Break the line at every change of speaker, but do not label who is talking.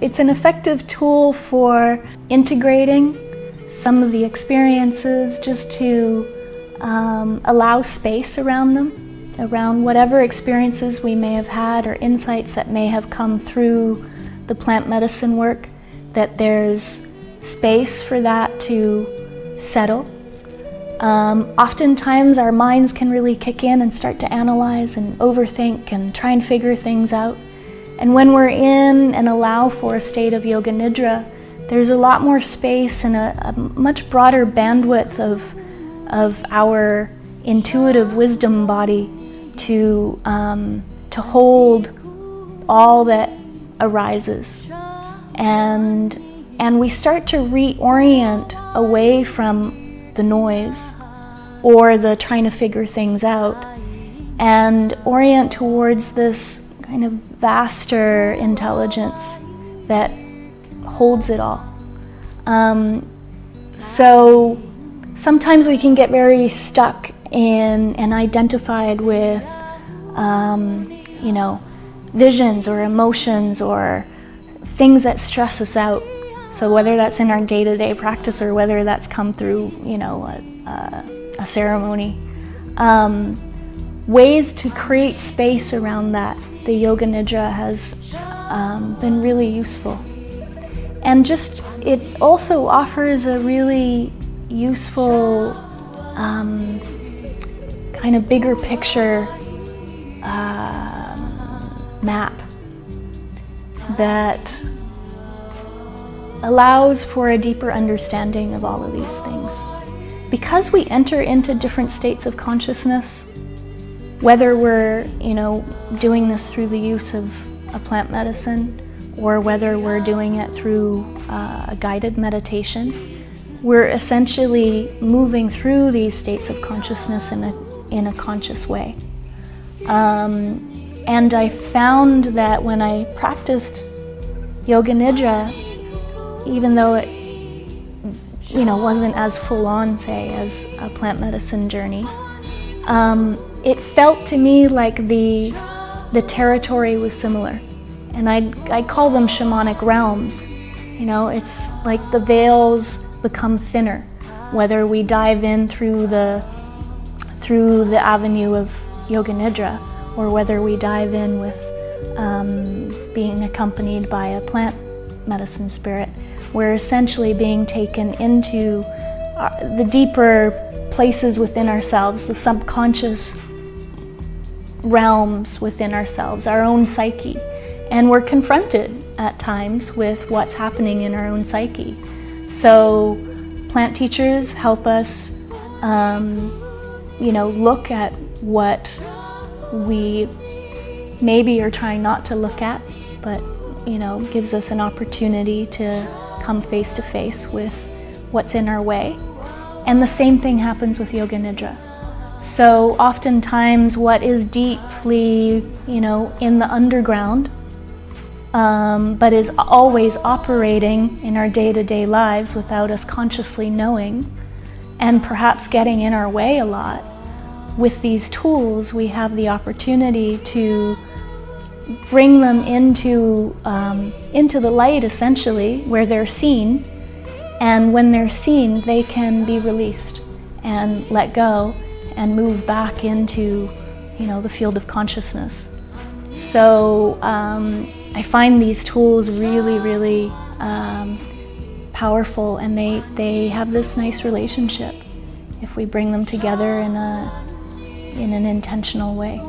It's an effective tool for integrating some of the experiences, just to allow space around them, around whatever experiences we may have had or insights that may have come through the plant medicine work, that there's space for that to settle. Oftentimes our minds can really kick in and start to analyze and overthink and try and figure things out. And when we're in and allow for a state of yoga nidra, there's a lot more space and a much broader bandwidth of our intuitive wisdom body to hold all that arises. And we start to reorient away from the noise or the trying to figure things out, and orient towards this kind of vaster intelligence that holds it all. So sometimes we can get very stuck in and identified with you know, visions or emotions or things that stress us out. So whether that's in our day-to-day practice or whether that's come through, you know, a ceremony, ways to create space around that, the yoga nidra has been really useful. And just, it also offers a really useful kind of bigger picture map that allows for a deeper understanding of all of these things. Because we enter into different states of consciousness, whether we're, you know, doing this through the use of a plant medicine or whether we're doing it through a guided meditation, we're essentially moving through these states of consciousness in a conscious way. And I found that when I practiced yoga nidra, even though it, you know, wasn't as full-on, say, as a plant medicine journey, it felt to me like the territory was similar. And I call them shamanic realms. You know, it's like the veils become thinner, whether we dive in through the avenue of yoga nidra, or whether we dive in with being accompanied by a plant medicine spirit. We're essentially being taken into the deeper places within ourselves, the subconscious realms within ourselves, our own psyche. And we're confronted at times with what's happening in our own psyche. So plant teachers help us, you know, look at what we maybe are trying not to look at, but, you know, gives us an opportunity to come face to face with what's in our way. And the same thing happens with yoga nidra. So oftentimes what is deeply, you know, in the underground, but is always operating in our day-to-day lives without us consciously knowing, and perhaps getting in our way a lot, with these tools we have the opportunity to bring them into the light, essentially, where they're seen. And when they're seen, they can be released and let go and move back into, you know, the field of consciousness. So I find these tools really, really powerful, and they have this nice relationship if we bring them together in an intentional way.